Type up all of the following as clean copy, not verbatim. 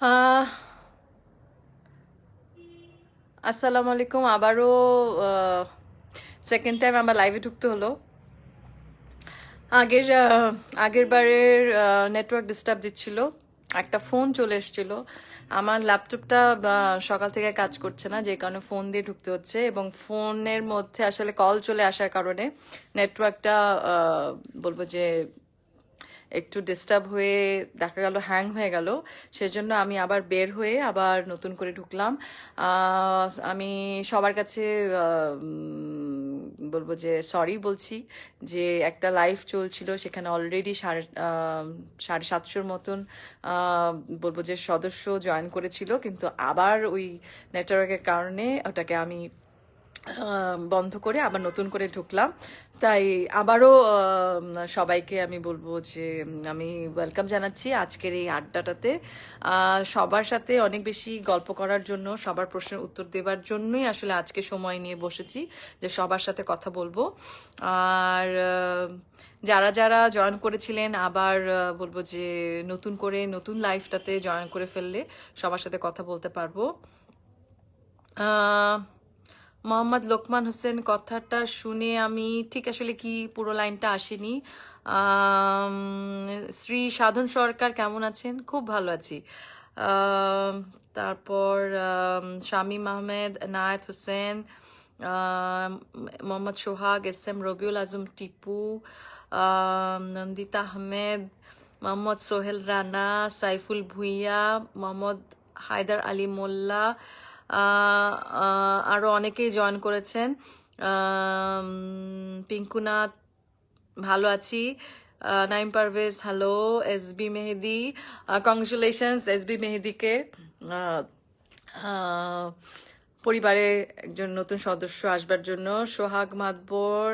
আহ আসসালামু আলাইকুম। আবারও সেকেন্ড টাইম আমার লাইভে ঢুকতে হলো। আগের আগের বারের নেটওয়ার্ক ডিস্টার্ব দিচ্ছিল, একটা ফোন চলে এসেছিল। আমার ল্যাপটপটা সকাল থেকে কাজ করছে না, যে কারণে ফোন দিয়ে ঢুকতে হচ্ছে, এবং ফোনের মধ্যে আসলে কল চলে আসার কারণে নেটওয়ার্কটা বলবো যে একটু ডিস্টার্ব হয়ে দেখা গেল হ্যাং হয়ে গেল। সেজন্য আমি আবার বের হয়ে আবার নতুন করে ঢুকলাম। আমি সবার কাছে বলবো যে সরি বলছি, যে একটা লাইভ চলছিল, সেখানে অলরেডি 750-র মতন বলবো যে সদস্য জয়েন করেছিল, কিন্তু আবার ওই নেটওয়ার্কের কারণে ওটাকে আমি বন্ধ করে আবার নতুন করে ঢুকলাম। তাই আবারও সবাইকে আমি বলবো যে আমি ওয়েলকাম জানাচ্ছি আজকের এই আড্ডাটাতে। সবার সাথে অনেক বেশি গল্প করার জন্য, সবার প্রশ্নের উত্তর দেওয়ার জন্যই আসলে আজকে সময় নিয়ে বসেছি, যে সবার সাথে কথা বলবো। আর যারা যারা জয়েন করেছিলেন, আবার বলবো যে নতুন করে নতুন লাইফটাতে জয়েন করে ফেললে সবার সাথে কথা বলতে পারবো। মোহাম্মদ লোকমান হোসেন, কথাটা শুনে আমি ঠিক আসলে কি পুরো লাইনটা আসেনি। আম, শ্রী সাধন সরকার কেমন আছেন? খুব ভালো আছি। আম, তারপর Shamim Ahmed, Nayet Hossain, um, Mohammad Sohag, S M Robiul Azam Tipu, Nandita Ahmed, Mohammad Sohel Rana, Saiful Bhuiyan, Mohammad Haider Ali Molla, আরও অনেকেই জয়েন করেছেন। পিঙ্কুনাথ, ভালো আছি। Naim Parvez, hello. S B Mehedi, congratulations S B মেহেদিকে, পরিবারে একজন নতুন সদস্য আসবার জন্য। সোহাগ মাতবর,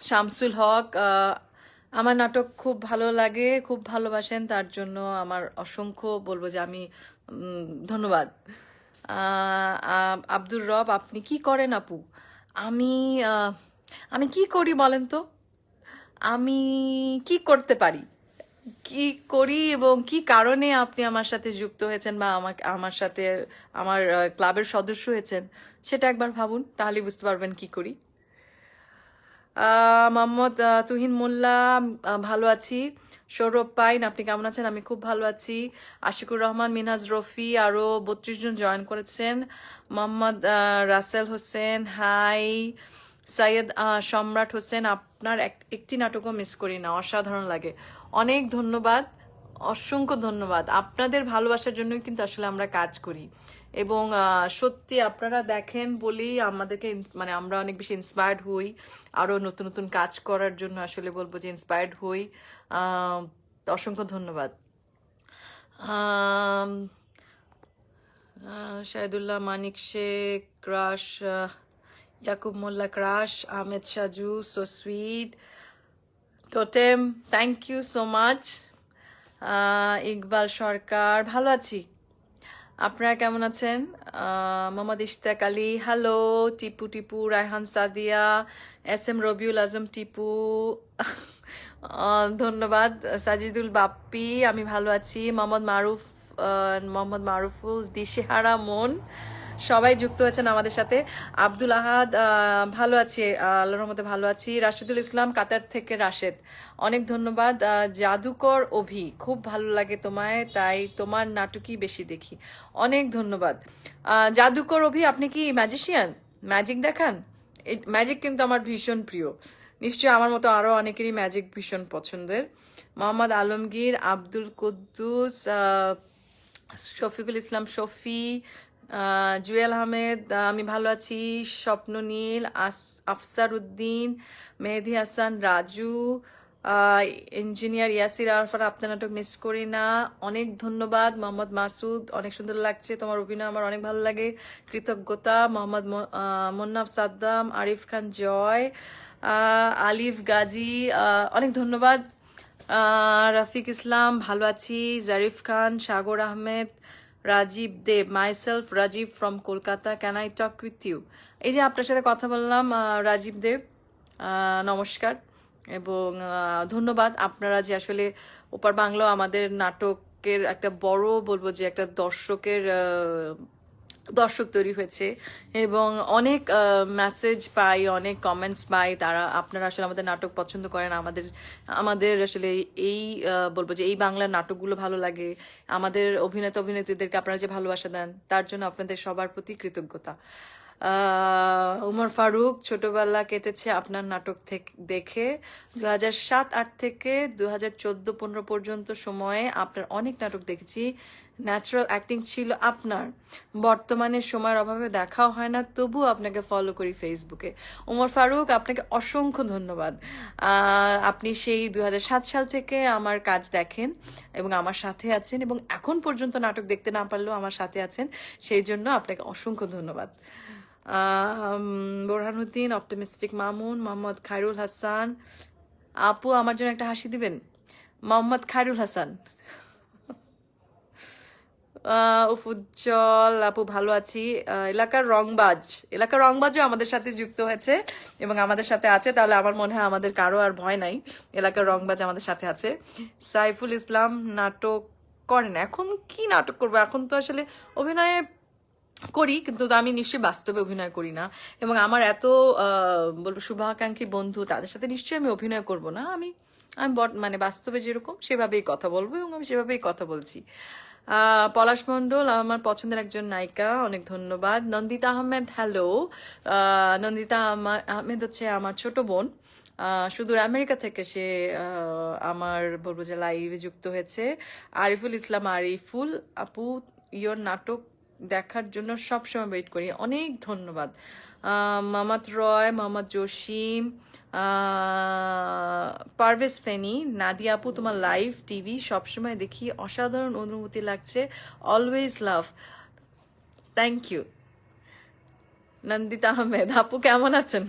শামসুল হক, আমার নাটক খুব ভালো লাগে, খুব ভালোবাসেন, তার জন্য আমার অসংখ্য বলবো যে আমি ধন্যবাদ। আব্দুর রব, আপনি কি করেন আপু? আমি আমি কি করি বলেন তো? আমি কি করতে পারি, কি করি, এবং কি কারণে আপনি আমার সাথে যুক্ত হয়েছেন, বা আমাকে আমার সাথে আমার ক্লাবের সদস্য হয়েছেন, সেটা একবার ভাবুন, তাহলে বুঝতে পারবেন কি করি। মোহাম্মদ তুহিন মোল্লা, ভালো আছি। সৌরভ পাইন, আপনি কেমন আছেন? আমি খুব ভালো আছি। আশিকুর রহমান, মিনহাজ রফি, আরও 32 জন জয়েন করেছেন। মোহাম্মদ রাসেল হোসেন, হাই। সৈয়দ সম্রাট হোসেন, আপনার একটি নাটকও মিস করি না, অসাধারণ লাগে। অনেক ধন্যবাদ, অসংখ্য ধন্যবাদ। আপনাদের ভালোবাসার জন্যই কিন্তু আসলে আমরা কাজ করি, এবং সত্যি আপনারা দেখেন বলেই আমাদেরকে মানে আমরা অনেক বেশি ইন্সপায়ার্ড হই, আরও নতুন নতুন কাজ করার জন্য আসলে বলবো যে ইন্সপায়ার্ড হই। অসংখ্য ধন্যবাদ। Um, Shahidullah, Manik Sheikh, crush, Yakub Molla, crush, Ahmed Saju, so sweet, totem, thank you so much. Iqbal Sarkar, ভালো আছি। আপনারা কেমন আছেন? Mohammad Ishtiaq Ali, hello. Tipu Tipu, Raihan Sadia, S M Robiul Azam Tipu, ধন্যবাদ। সাজিদুল বাপ্পি, আমি ভালো আছি। মোহাম্মদ মারুফুল, দিশেহারা মন, সবাই যুক্ত হয়েছেন আমাদের সাথে। আব্দুল আহাদ, ভালো আছি, আল্লাহর রহমতে ভালো আছি। রাশেদুল ইসলাম, কাতার থেকে রাশেদ, অনেক ধন্যবাদ। জাদুকর অভি, খুব ভালো লাগে তোমায়, তাই তোমার নাটকই বেশি দেখি, অনেক ধন্যবাদ। জাদুকর অভি, আপনি কি ম্যাজিশিয়ান, ম্যাজিক দেখান? এই ম্যাজিক কিন্তু আমার ভীষণ প্রিয়, নিশ্চয়ই আমার মতো আরও অনেকেরই ম্যাজিক ভীষণ পছন্দের। মোহাম্মদ আলমগীর, আব্দুল কুদ্দুস, শফিকুল ইসলাম শফি, জুয়েল আহমেদ, আমি ভালো আছি। স্বপ্ন নীল, আফসার উদ্দিন, মেহেদি হাসান, রাজু, ইঞ্জিনিয়ার ইয়াসির আরফার, আপনার নাটক মিস করি না, অনেক ধন্যবাদ। মোহাম্মদ মাসুদ, অনেক সুন্দর লাগছে তোমার অভিনয়, আমার অনেক ভালো লাগে, কৃতজ্ঞতা। মোহাম্মদ মোন্নাফ সাদ্দাম, আরিফ খান জয়, আলিফ গাজী, অনেক ধন্যবাদ। রফিক ইসলাম, ভালো আছি। Zarif Khan, Sagar Ahmed, Rajib Dev, myself Rajib from Kolkata, can I talk with you? এই যে আপনার সাথে কথা বললাম, রাজীব দেব, নমস্কার, এবং ধন্যবাদ। আপনারা যে আসলে ওপার বাংলা আমাদের নাটক নাটকের একটা বড় বলবো যে একটা দর্শক তৈরি হয়েছে এবং অনেক মেসেজ পাই, অনেক কমেন্টস পাই। আপনারা আসলে আমাদের নাটক পছন্দ করেন, আমাদের আমাদের আসলে এই বলবো যে এই বাংলার নাটকগুলো ভালো লাগে, আমাদের অভিনেতা অভিনেত্রীদেরকে আপনারা যে ভালোবাসা দেন তার জন্য আপনাদের সবার প্রতি কৃতজ্ঞতা। উমর ফারুক, ছোটবেলা কেটেছে আপনার নাটক থেকে দেখে। 2007-08 থেকে 2014-15 পর্যন্ত সময়ে আপনার অনেক নাটক দেখেছি, ন্যাচারাল অ্যাক্টিং ছিল আপনার। বর্তমানে সময়ের অভাবে দেখাও হয় না, তবুও আপনাকে ফলো করি ফেসবুকে। উমর ফারুক, আপনাকে অসংখ্য ধন্যবাদ। আপনি সেই 2007 সাল থেকে আমার কাজ দেখেন এবং আমার সাথে আছেন, এবং এখন পর্যন্ত নাটক দেখতে না পারলেও আমার সাথে আছেন, সেই জন্য আপনাকে অসংখ্য ধন্যবাদ। বোরহানুদ্দিন, অপটিমিস্টিক মামুন, মোহাম্মদ খায়রুল হাসান। আপু আমার জন্য একটা হাসি দিবেন? মোহাম্মদ খায়রুল হাসান। উজ্জ্বল আপু, ভালো আছি। এলাকার রংবাজও আমাদের সাথে যুক্ত হয়েছে এবং আমাদের সাথে আছে, তাহলে আমার মনে হয় আমাদের কারো আর ভয় নাই, এলাকার রংবাজ আমাদের সাথে আছে। সাইফুল ইসলাম, নাটক করেন? এখন কি নাটক করবো, এখন তো আসলে অভিনয়ে করি, কিন্তু আমি নিশ্চয়ই বাস্তবে অভিনয় করি না, এবং আমার এত বলবো শুভাকাঙ্ক্ষী বন্ধু, তাদের সাথে নিশ্চয়ই আমি অভিনয় করব না। আমি আমি মানে বাস্তবে যেরকম সেভাবেই কথা বলবো এবং আমি সেভাবেই কথা বলছি। পলাশ মণ্ডল, আমার পছন্দের একজন নায়িকা, অনেক ধন্যবাদ। নন্দিতা আহমেদ, হ্যালো। নন্দিতা আহমেদ হচ্ছে আমার ছোট বোন, সুদূর আমেরিকা থেকে সে আমার বলবো যে লাইভে যুক্ত হয়েছে। আরিফুল ইসলাম, আরিফুল আপু, ইয়োর নাটক দেখার জন্য সবসময় ওয়েট করি, অনেক ধন্যবাদ। মোহাম্মদ রয়, মোহাম্মদ জসিম, পারভেজ ফেনি, নাদিয়া আপু, তোমার লাইভ টিভি সবসময় দেখি, অসাধারণ অনুভূতি লাগছে, always love. Thank you. Nandita Ahmed আপু, কেমন আছেন?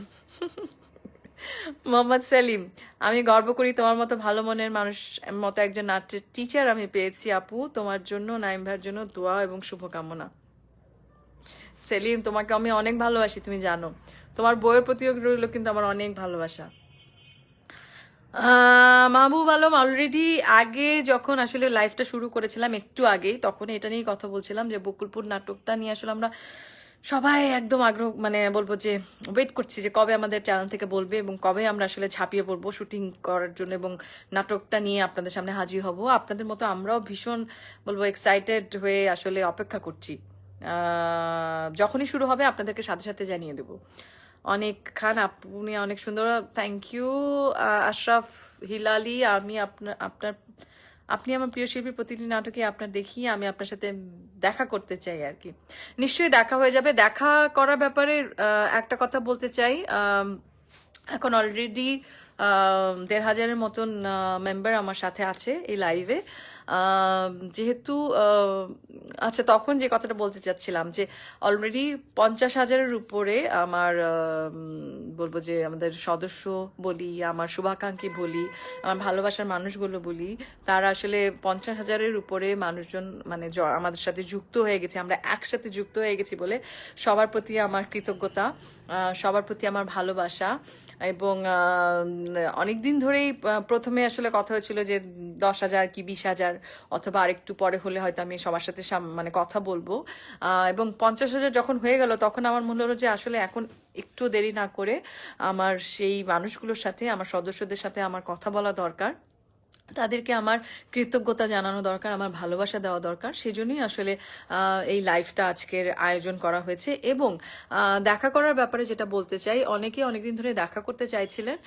মোহাম্মদ সেলিম, আমি গর্ব করি তোমার মতো ভালো মনের মানুষ মতো একজন নাট্যের টিচার আমি পেয়েছি আপু। তোমার জন্য, নাইম ভাইয়ের জন্য দোয়া এবং শুভকামনা। সেলিম, তোমাকে আমি অনেক ভালোবাসি, তুমি জানো। তোমার বইয়ের প্রতিও রইল কিন্তু আমার অনেক ভালোবাসা। মাহবুব আলম, অলরেডি আগে যখন আসলে লাইভটা শুরু করেছিলাম একটু আগেই, তখন এটা নিয়েই কথা বলছিলাম যে বকুলপুর নাটকটা নিয়ে আসলে আমরা সবাই একদম আগ্রহ মানে বলবো যে ওয়েট করছি যে কবে আমাদের চ্যানেল থেকে বলবে এবং কবে আমরা আসলে ঝাঁপিয়ে পড়বো শুটিং করার জন্য এবং নাটকটা নিয়ে আপনাদের সামনে হাজির হব। আপনাদের মতো আমরাও ভীষণ বলবো এক্সাইটেড হয়ে আসলে অপেক্ষা করছি। যখনই শুরু হবে আপনাদেরকে সাথে সাথে জানিয়ে দেব। অনেক খান, আপনি অনেক সুন্দর, থ্যাংক ইউ। আশরাফ হিলালি, আমি আপনি আমার প্রিয় শিল্পীর প্রতিটি নাটকে আপনার দেখি, আমি আপনার সাথে দেখা করতে চাই আর কি। নিশ্চয়ই দেখা হয়ে যাবে। দেখা করার ব্যাপারে একটা কথা বলতে চাই, এখন অলরেডি 1,500-এর মতন মেম্বার আমার সাথে আছে এই লাইভে। যেহেতু আচ্ছা, তখন যে কথাটা বলতে চাচ্ছিলাম যে অলরেডি 50,000-এর উপরে আমার বলবো যে আমাদের সদস্য বলি, আমার শুভাকাঙ্ক্ষী বলি, আমার ভালোবাসার মানুষগুলো বলি, তারা আসলে 50,000-এর উপরে মানুষজন মানে আমাদের সাথে যুক্ত হয়ে গেছে, আমরা একসাথে যুক্ত হয়ে গেছি বলে সবার প্রতি আমার কৃতজ্ঞতা, সবার প্রতি আমার ভালোবাসা। এবং অনেক দিন ধরেই প্রথমে আসলে কথা হয়েছিল যে 10,000 কি 20,000 অথবা আরেকটু পরে হলে হয়তো আমি সবার সাথে মানে কথা বলবো, এবং 50,000 যখন হয়ে গেল তখন আমার মনে হলো যে আসলে এখন একটু দেরি না করে আমার সেই মানুষগুলোর সাথে, আমার সদস্যদের সাথে আমার কথা বলা দরকার, তাদেরকে আমার কৃতজ্ঞতা জানানো দরকার, আমার ভালোবাসা দেওয়া দরকার। সেজন্যই আসলে এই লাইভটা আজকের আয়োজন করা হয়েছে। এবং দেখা করার ব্যাপারে যেটা বলতে চাই, অনেকেই অনেকদিন ধরে দেখা করতে চাইছিলেন,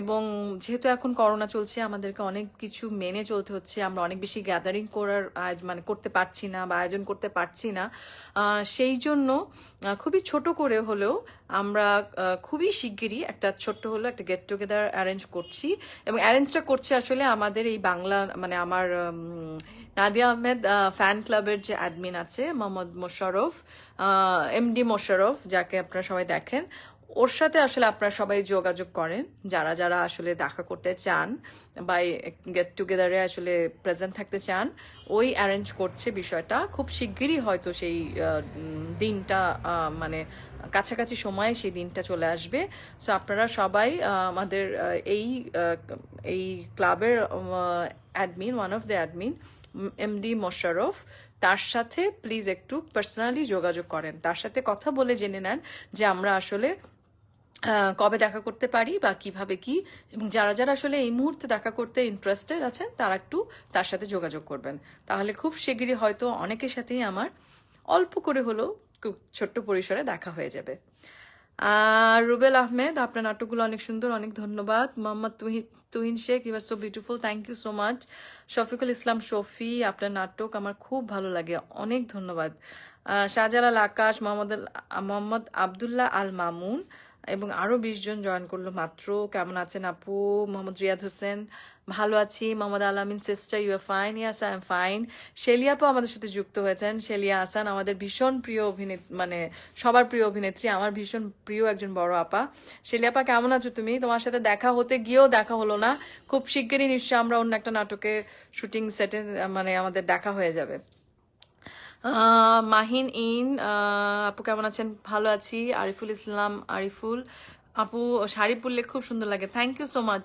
এবং যেহেতু এখন করোনা চলছে আমাদেরকে অনেক কিছু মেনে চলতে হচ্ছে, আমরা অনেক বেশি গ্যাদারিং করার মানে করতে পারছি না বা আয়োজন করতে পারছি না। সেই জন্য খুবই ছোট করে হলেও আমরা খুবই শিগগিরই একটা ছোট্ট হলো একটা গেট টুগেদার অ্যারেঞ্জ করছি, এবং অ্যারেঞ্জটা করছে আসলে আমাদের এই বাংলা মানে আমার নাদিয়া আহমেদ ফ্যান ক্লাবের যে অ্যাডমিন আছে মোহাম্মদ মোশাররফ, এমডি মোশাররফ, যাকে আপনারা সবাই দেখেন, ওর সাথে আসলে আপনারা সবাই যোগাযোগ করেন যারা যারা আসলে দেখা করতে চান বা গেট টুগেদারে আসলে প্রেজেন্ট থাকতে চান। ওই অ্যারেঞ্জ করছে বিষয়টা, খুব শিগগিরই হয়তো সেই দিনটা মানে কাছাকাছি সময়ে সেই দিনটা চলে আসবে। সো আপনারা সবাই আমাদের এই ক্লাবের admin, one of the admin, MD Mosharraf, তার সাথে প্লিজ একটু পার্সোনালি যোগাযোগ করেন, তার সাথে কথা বলে জেনে নেন যে আমরা আসলে কবে দেখা করতে পারি বা কিভাবে কি, এবং যারা যারা আসলে এই মুহূর্তে দেখা করতে ইন্টারেস্টেড আছেন তারা একটু তার সাথে যোগাযোগ করবেন, তাহলে খুব শিগগিরই হয়তো অনেকের সাথেই আমার অল্প করে হলেও খুব ছোট্ট পরিসরে দেখা হয়ে যাবে। রুবেল আহমেদ, আপনার নাটকগুলো অনেক সুন্দর, অনেক ধন্যবাদ। Mohammad Tuhin Sheikh, you are so beautiful, thank you so much. Shafiqul Islam Shafi, আপনার নাটক আমার খুব ভালো লাগে, অনেক ধন্যবাদ। শাহজালাল আকাশ, মোহাম্মদ আবদুল্লাহ আল মামুন এবং আরও 20 জন জয়েন করলো মাত্র। কেমন আছেন আপু? মোহাম্মদ রিয়াদ হোসেন, ভালো আছি। Mohammad Alamin sister, you are fine? Yes I am fine. Sheliya আপু আমাদের সাথে যুক্ত হয়েছেন। শেলিয়া আহসান আমাদের ভীষণ প্রিয় অভিনেত্রী, মানে সবার প্রিয় অভিনেত্রী, আমার ভীষণ প্রিয় একজন বড় আপা। শেলিয়া আপা কেমন আছো তুমি? তোমার সাথে দেখা হতে গিয়েও দেখা হলো না, খুব শিগগিরই নিশ্চয়ই আমরা অন্য একটা নাটকে শুটিং সেটে মানে আমাদের দেখা হয়ে যাবে। মাহিন ইন, আপু কেমন আছেন? ভালো আছি। আরিফুল ইসলাম আরিফুল, আপু শাড়ি পরলে খুব সুন্দর লাগে, থ্যাংক ইউ সো মাচ।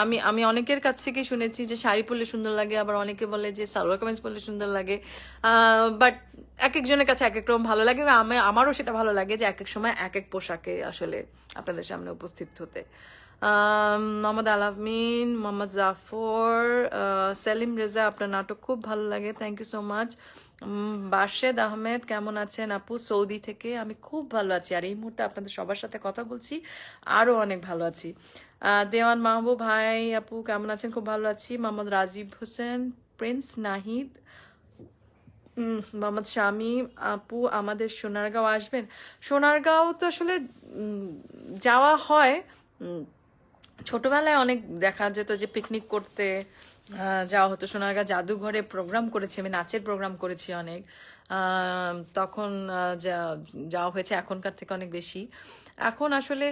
আমি আমি অনেকের কাছ থেকে শুনেছি যে শাড়ি পরলে সুন্দর লাগে, আবার অনেকে বলে যে সালোয়ার কামিজ পরলে সুন্দর লাগে, বাট এক একজনের কাছে এক এক রকম ভালো লাগে। আমারও সেটা ভালো লাগে যে এক এক সময় এক এক পোশাকে আসলে আপনাদের সামনে উপস্থিত হতে। মোহাম্মদ আলামিন, মোহাম্মদ জাফর, সেলিম রেজা, আপনার নাটক খুব ভালো লাগে, thank you so much. Bashed Ahmed, কেমন আছেন আপু? সৌদি থেকে আমি খুব ভালো আছি, আর এই মুহূর্তে আপনাদের সবার সাথে কথা বলছি, আরও অনেক ভালো আছি। দেওয়ান মাহবুব, ভাই আপু কেমন আছেন? খুব ভালো আছি। মোহাম্মদ রাজীব হোসেন, প্রিন্স নাহিদ, মোহাম্মদ শামী, আপু আমাদের সোনারগাঁও আসবেন? সোনারগাঁও তো আসলে যাওয়া হয়, ছোটবেলায় অনেক দেখা যেত যে পিকনিক করতে যাওয়া হতো। সোনারগাঁ জাদুঘরে প্রোগ্রাম করেছি আমি, নাচের প্রোগ্রাম করেছি অনেক, তখন যাওয়া হয়েছে, এখনকার থেকে অনেক বেশি। এখন আসলে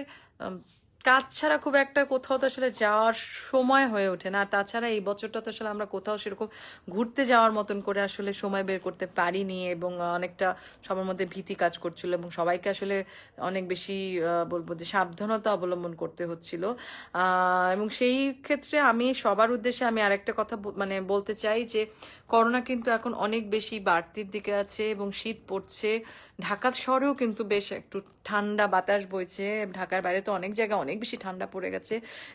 কাজ ছাড়া খুব একটা কোথাও তো আসলে যাওয়ার সময় হয়ে ওঠে না। তাছাড়া এই বছরটা তো আসলে আমরা কোথাও সেরকম ঘুরতে যাওয়ার মতন করে আসলে সময় বের করতে পারিনি, এবং অনেকটা সবার মধ্যে ভীতি কাজ করছিল, এবং সবাইকে আসলে অনেক বেশি বলবো যে সাবধানতা অবলম্বন করতে হচ্ছিল। এবং সেই ক্ষেত্রে আমি সবার উদ্দেশ্যে আমি আরেকটা কথা মানে বলতে চাই যে করোনা কিন্তু এখন অনেক বেশি বাড়তির দিকে আছে, এবং শীত পড়ছে। ঢাকা শহরেও কিন্তু বেশ একটু ঠান্ডা বাতাস বইছে, ঢাকার বাইরে তো অনেক জায়গায় অনেক বেশি ঠান্ডা পড়ে গেছে,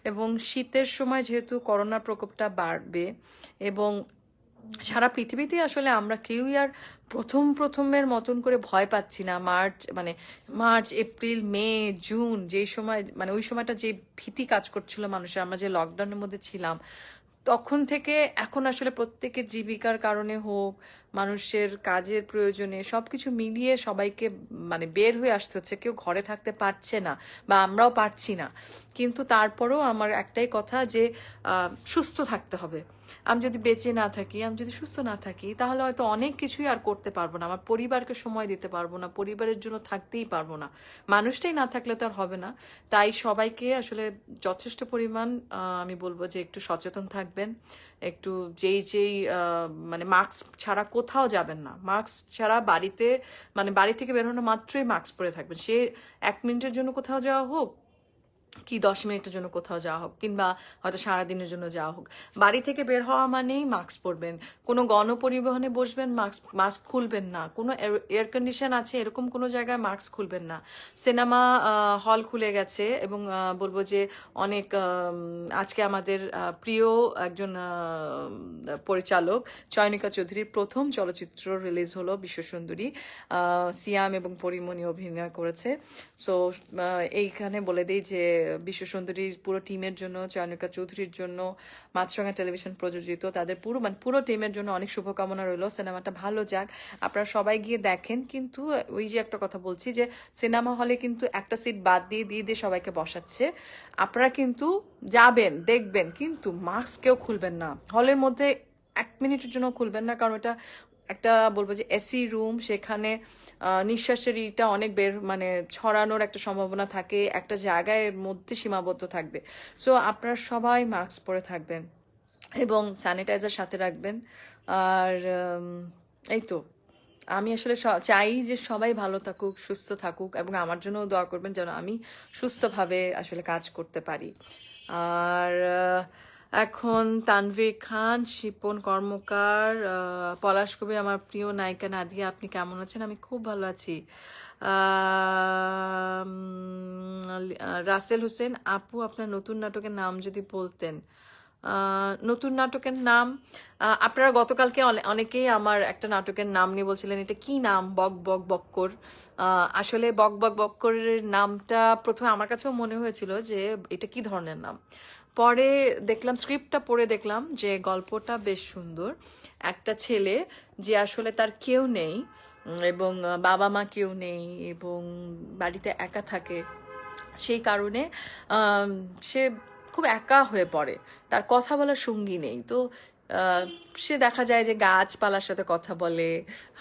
এবং শীতের সময় যেহেতু করোনার প্রকোপটা বাড়বে, এবং সারা পৃথিবীতে আসলে আমরা কেউই আর প্রথমের মতন করে ভয় পাচ্ছি না। মার্চ এপ্রিল মে জুন যেই সময়, মানে ওই সময়টা যে ভীতি কাজ করছিল মানুষের, আমরা যে লকডাউনের মধ্যে ছিলাম, তখন থেকে এখন আসলে প্রত্যেকের জীবিকার কারণে হোক, মানুষের কাজের প্রয়োজনে, সবকিছু মিলিয়ে সবাইকে মানে বের হয়ে আসতে হচ্ছে, কেউ ঘরে থাকতে পারছে না, বা আমরাও পারছি না। কিন্তু তারপরেও আমার একটাই কথা যে সুস্থ থাকতে হবে। আমি যদি বেঁচে না থাকি, আমি যদি সুস্থ না থাকি, তাহলে হয়তো অনেক কিছুই আর করতে পারবো না, আমার পরিবারকে সময় দিতে পারবো না, পরিবারের জন্য থাকতেই পারবো না, মানুষটাই না থাকলে তো আর হবে না। তাই সবাইকে আসলে যথেষ্ট পরিমাণ আমি বলবো যে একটু সচেতন থাকবেন, একটু যেই মানে মাস্ক ছাড়া কোথাও যাবেন না, মাস্ক ছাড়া বাড়িতে, মানে বাড়ি থেকে বের হনো মাত্রই মাস্ক পরে থাকবেন, সে 1 মিনিটের জন্য কোথাও যাওয়া হোক কি 10 মিনিটের জন্য কোথাও যাওয়া হোক, কিংবা হয়তো সারাদিনের জন্য যাওয়া হোক, বাড়ি থেকে বের হওয়া মানেই মাস্ক পরবেন। কোনো গণপরিবহনে বসবেন, মাস্ক খুলবেন না। কোনো এয়ার কন্ডিশন আছে এরকম কোনো জায়গায় মাস্ক খুলবেন না। সিনেমা হল খুলে গেছে, এবং বলবো যে অনেক আজকে আমাদের প্রিয় একজন পরিচালক চয়নিকা চৌধুরীর প্রথম চলচ্চিত্র রিলিজ হলো বিশ্বসুন্দরী, সিয়াম এবং পরিমণি অভিনয় করেছে। সো এইখানে বলে দিই যে বিশ্বসুন্দরীর পুরো টিমের জন্য, চয়নিকা চৌধুরীর জন্য, মাছরাঙা টেলিভিশন প্রযোজিত, তাদের পুরো টিমের জন্য অনেক শুভকামনা রইল। সিনেমাটা ভালো যাক, আপনারা সবাই গিয়ে দেখেন। কিন্তু ওই যে একটা কথা বলছি যে সিনেমা হলে কিন্তু একটা সিট বাদ দিয়ে সবাইকে বসাচ্ছে, আপনারা কিন্তু যাবেন দেখবেন, কিন্তু মাস্ক কেউ খুলবেন না, হলের মধ্যে 1 মিনিটের জন্য খুলবেন না, কারণ এটা একটা বলবো যে এসি রুম, সেখানে নিঃশ্বাসের ইটা অনেক মানে ছড়ানোর একটা সম্ভাবনা থাকে, একটা জায়গায় মধ্যে সীমাবদ্ধ থাকবে। সো আপনারা সবাই মাস্ক পরে থাকবেন এবং স্যানিটাইজার সাথে রাখবেন। আর এই তো, আমি আসলে চাই যে সবাই ভালো থাকুক, সুস্থ থাকুক, এবং আমার জন্যও দোয়া করবেন যেন আমি সুস্থভাবে আসলে কাজ করতে পারি। আর এখন তানভীর খান, শিপন কর্মকার, পলাশ কবির, আমার প্রিয় নায়িকা নাদিয়া, আপনি কেমন আছেন? আমি খুব ভালো আছি। রাসেল হোসেন আপু, আপনার নতুন নাটকের নাম যদি বলতেন। নতুন নাটকের নাম, আপনারা গতকালকে অনেকেই আমার একটা নাটকের নাম নিয়ে বলছিলেন এটা কি নাম, বক বক বক্কর। আসলে বক বক বক্করের নামটা প্রথমে আমার কাছেও মনে হয়েছিল যে এটা কি ধরনের নাম। পরে দেখলাম, স্ক্রিপ্টটা পড়ে দেখলাম যে গল্পটা বেশ সুন্দর। একটা ছেলে যে আসলে তার কেউ নেই, এবং বাবা মা কেউ নেই, এবং বাড়িতে একা থাকে। সেই কারণে আম, সে খুব একা হয়ে পড়ে, তার কথা বলার সঙ্গী নেই। তো আহ, সে দেখা যায় যে গাছপালার সাথে কথা বলে,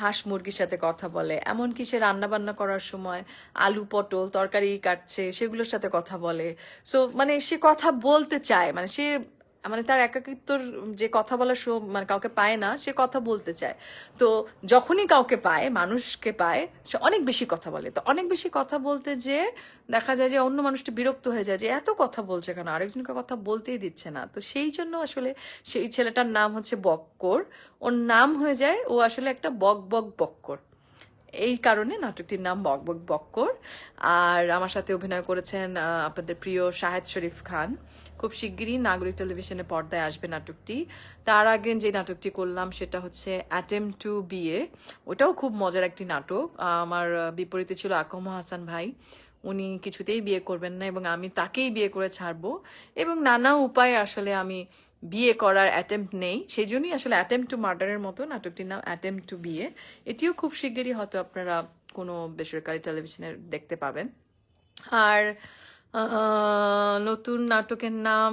হাঁস মুরগির সাথে কথা বলে, এমনকি সে রান্না বান্না করার সময় আলু পটল তরকারি কাটছে সেগুলোর সাথে কথা বলে। সো মানে সে কথা বলতে চায়, মানে সে মানে তার একাকিত্বর যে কথা বলার মানে কাউকে পায় না, সে কথা বলতে চায়। তো যখনই কাউকে পায়, মানুষকে পায়, সে অনেক বেশি কথা বলে। তো অনেক বেশি কথা বলতে যে দেখা যায় যে অন্য মানুষটি বিরক্ত হয়ে যায় যে এত কথা বলছে কেন, আরেকজনকে কথা বলতেই দিচ্ছে না। তো সেই জন্য আসলে সেই ছেলেটার নাম হচ্ছে বক্কর। ওর নাম হয়ে যায় ও আসলে একটা বক বক বক্কর। এই কারণে নাটকটির নাম বক বক বক্কর। আর আমার সাথে অভিনয় করেছেন আপনাদের প্রিয় শাহেদ শরীফ খান। খুব শিগগিরই নাগরিক টেলিভিশনে পর্দায় আসবে নাটকটি। তার আগে যে নাটকটি করলাম সেটা হচ্ছে অ্যাটেম্প টু বিয়ে। ওটাও খুব মজার একটি নাটক। আমার বিপরীতে ছিল আকম হাসান ভাই। উনি কিছুতেই বিয়ে করবেন না এবং আমি তাকেই বিয়ে করে ছাড়বো, এবং নানা উপায়ে আসলে আমি বিয়ে করার অ্যাটেম্প্ট নেই। সেই জন্যই আসলে অ্যাটেম্প টু মার্ডারের মতো নাটকটির নাম অ্যাটেম্প টু বিয়ে। এটিও খুব শিগগিরই হয়তো আপনারা কোনো বেসরকারি টেলিভিশনে দেখতে পাবেন। আর নতুন নাটকের নাম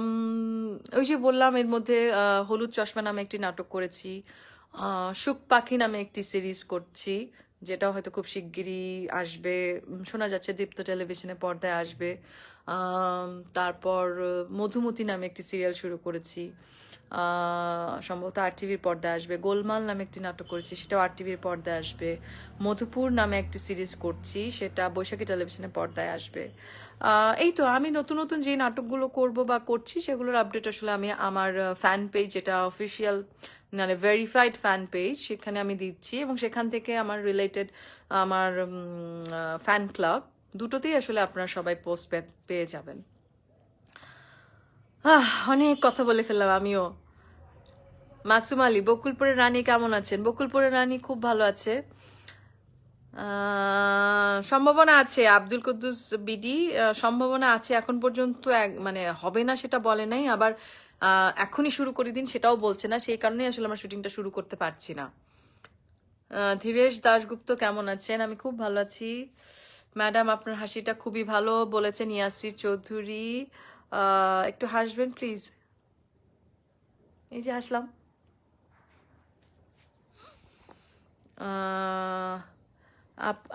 ওই যে বললাম, এর মধ্যে হলুদ চশমা নামে একটি নাটক করেছি, সুখ পাখি নামে একটি সিরিজ করছি, যেটা হয়তো খুব শিগগিরই আসবে, শোনা যাচ্ছে দীপ্ত টেলিভিশনে পর্দায় আসবে। তারপর মধুমতি নামে একটি সিরিয়াল শুরু করেছি, সম্ভবত আর টিভির পর্দায় আসবে। গোলমাল নামে একটি নাটক করেছি, সেটাও আর টিভির পর্দায় আসবে। মধুপুর নামে একটি সিরিজ করছি, সেটা বৈশাখী টেলিভিশনের পর্দায় আসবে। এই তো আমি নতুন নতুন যে নাটকগুলো করব বা করছি সেগুলোর আপডেট আসলে আমি আমার ফ্যান পেজ, যেটা অফিসিয়াল মানে ভেরিফাইড ফ্যান পেজ, সেখানে আমি দিচ্ছি, এবং সেখান থেকে আমার রিলেটেড আমার ফ্যান ক্লাব দুটোতেই আসলে আপনারা সবাই পোস্ট পেয়ে যাবেন। অনেক কথা বলে ফেললাম আমিও। মাসুম আলী, বকুলপুরের রানী কেমন আছেন? বকুলপুরের রানী খুব ভালো আছে। সম্ভাবনা আছে আব্দুল কুদ্দুস বিডি, সম্ভাবনা আছে। এখন পর্যন্ত মানে হবে না সেটা বলে নাই, আবার এখনই শুরু করে দিন সেটাও বলছে না। সেই কারণেই আসলে আমরা শুটিংটা শুরু করতে পারছি না। ধীরেশ দাশগুপ্ত কেমন আছেন? আমি খুব ভালো আছি ম্যাডাম, আপনার হাসিটা খুবই ভালো বলেছেন ইয়াসির চৌধুরী। একটু হাসবেন প্লিজ। এই যে হাসলাম।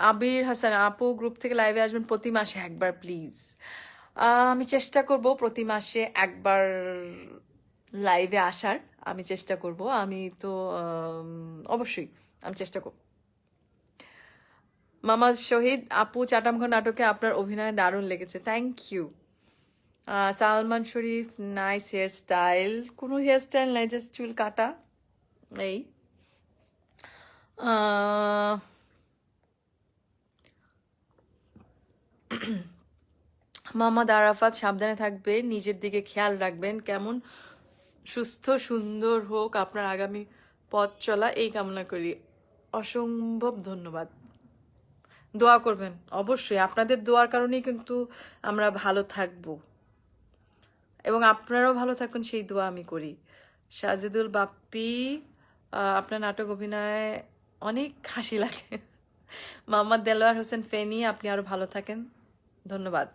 আবির হাসান আপু, গ্রুপ থেকে লাইভে আসবেন প্রতি মাসে একবার প্লিজ। আমি চেষ্টা করব প্রতি মাসে একবার লাইভে আসার, আমি চেষ্টা করব। আমি তো অবশ্যই আমি চেষ্টা করব। মামাজ শহীদ আপু, চাটামঘর নাটকে আপনার অভিনয় দারুণ লেগেছে, thank you. Salman Sharif, nice hair style. কোনো হেয়ার স্টাইল নাই, জাস্ট চুল কাটা এই। মোহাম্মদ আরাফাত, সাবধানে থাকবে, নিজের দিকে খেয়াল রাখবেন, কেমন সুস্থ সুন্দর হোক আপনার আগামী পথ চলা, এই কামনা করি। অসম্ভব ধন্যবাদ। দোয়া করবেন অবশ্যই, আপনাদের দোয়ার কারণেই কিন্তু আমরা ভালো থাকব, এবং আপনারাও ভালো থাকুন সেই দোয়া আমি করি। সাজিদুল বাপ্পি, আপনার নাটক অভিনয় অনেক হাসি লাগে। মোহাম্মদ দেলোয়ার হোসেন ফেনি, আপনি আরো ভালো থাকেন, ধন্যবাদ।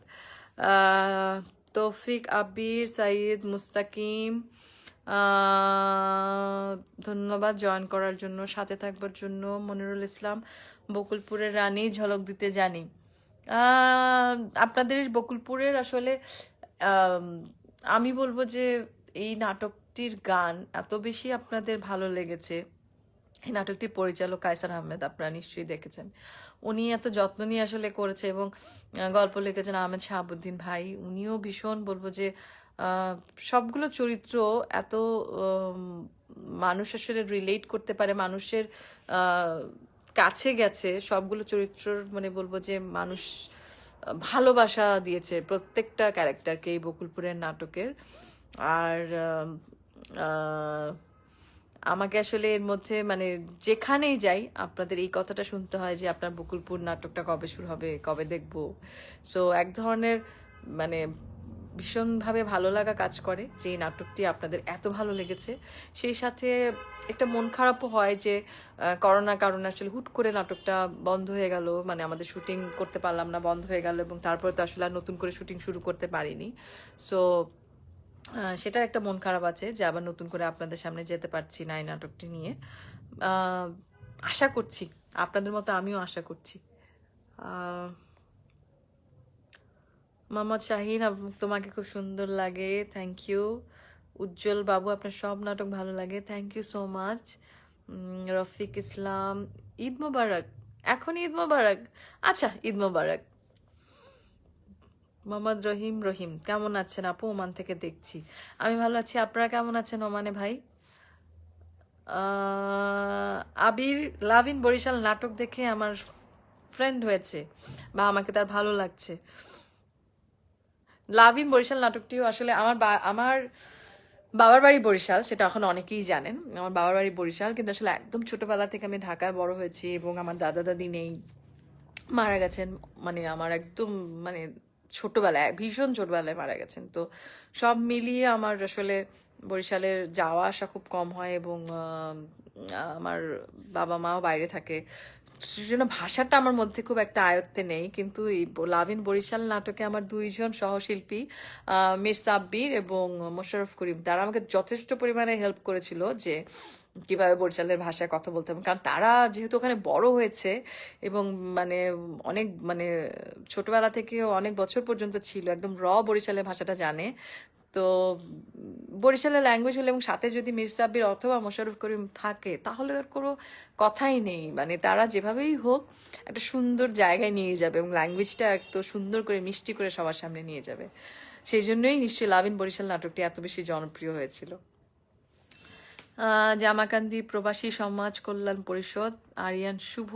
তৌফিক আবির, সাইদ মুস্তাকিম, ধন্যবাদ জয়েন করার জন্য, সাথে থাকবার জন্য। মনিরুল ইসলাম, বকুলপুরের রানী, ঝলক দিতে জানি। আপনাদের বকুলপুরের আসলে আমি বলবো যে এই নাটকটির গান এত বেশি আপনাদের ভালো লেগেছে। এই নাটকটির পরিচালক কায়সার আহমেদ, আপনারা নিশ্চয়ই দেখেছেন। উনি এত যত্ন নিয়ে আসলে করেছে, এবং গল্প লিখেছেন আহমেদ শাহাবুদ্দিন ভাই। উনিও ভীষণ বলবো যে আহ, সবগুলো চরিত্র এত উম, মানুষ আসলে রিলেট করতে পারে, মানুষের আহ, কাছে গেছে সবগুলো চরিত্রর, মানে বলবো যে মানুষ ভালোবাসা দিয়েছে প্রত্যেকটা ক্যারেক্টারকে এই বকুলপুরের নাটকের। আর আহ, আমাকে আসলে এর মধ্যে মানে যেখানেই যাই আপনাদের এই কথাটা শুনতে হয় যে আপনার বকুলপুর নাটকটা কবে শুরু হবে, কবে দেখবো। সো এক ধরনের মানে ভীষণভাবে ভালো লাগা কাজ করে যে এই নাটকটি আপনাদের এত ভালো লেগেছে। সেই সাথে একটা মন খারাপও হয় যে করোনার কারণে আসলে হুট করে নাটকটা বন্ধ হয়ে গেল, মানে আমাদের শুটিং করতে পারলাম না, বন্ধ হয়ে গেল, এবং তারপরে তো আসলে আর নতুন করে শুটিং শুরু করতে পারিনি। সো সেটার একটা মন খারাপ আছে যে আবার নতুন করে আপনাদের সামনে যেতে পারছি না এই নাটকটি নিয়ে। আহ, আশা করছি আপনাদের মতো আমিও আশা করছি। আহ, মোহাম্মদ শাহিন, তোমাকে খুব সুন্দর লাগে, থ্যাংক ইউ। উজ্জ্বল বাবু, আপনার সব নাটক ভালো লাগে, thank you so much. Rafiq Islam, Eid মোবারক। এখন ঈদ মোবারক, আচ্ছা ঈদ মোবারক। মোহাম্মদ রহিম, রহিম কেমন আছেন আপু? ওমান থেকে দেখছি। আমি ভালো আছি, আপনারা কেমন আছেন ওমানে ভাই? আবির, লাভ ইন বরিশাল নাটক দেখে আমার ফ্রেন্ড হয়েছে বা আমাকে তার ভালো লাগছে। লাভ ইন বরিশাল নাটকটিও আসলে আমার বাবার বাড়ি বরিশাল, সেটা এখন অনেকেই জানেন। আমার বাবার বাড়ি বরিশাল, কিন্তু আসলে একদম ছোটবেলা থেকে আমি ঢাকায় বড় হয়েছি, এবং আমার দাদা দাদি নেই, মারা গেছেন। মানে আমার একদম মানে ছোটবেলায়, ভীষণ ছোটবেলায় মারা গেছেন। তো সব মিলিয়ে আমার আসলে বরিশালের যাওয়া আসা খুব কম হয়, এবং আমার বাবা মাও বাইরে থাকে, সেজন্য ভাষাটা আমার মধ্যে খুব একটা আয়ত্তে নেই। কিন্তু এই লাভ ইন বরিশাল নাটকে আমার দুইজন সহশিল্পী মীর সাব্বির এবং মোশাররফ করিম, তারা আমাকে যথেষ্ট পরিমাণে হেল্প করেছিল যে কিভাবে বরিশালের ভাষায় কথা বলতে হবে, কারণ তারা যেহেতু ওখানে বড় হয়েছে এবং মানে অনেক মানে ছোটবেলা থেকে অনেক বছর পর্যন্ত ছিল, একদম বরিশালের ভাষাটা জানে। তো বরিশালের ল্যাঙ্গুয়েজ হলে এবং সাথে যদি মীর সাব্বির অথবা মোশাররফ করিম থাকে তাহলে আর কোনো কথাই নেই, মানে তারা যেভাবেই হোক একটা সুন্দর জায়গায় নিয়ে যাবে এবং ল্যাঙ্গুয়েজটা এত সুন্দর করে মিষ্টি করে সবার সামনে নিয়ে যাবে। সেই জন্যই নিশ্চয়ই লাভ ইন বরিশাল নাটকটি এত বেশি জনপ্রিয় হয়েছিল। জামাকান্দি প্রবাসী সমাজ কল্যাণ পরিষদ, আরিয়ান শুভ,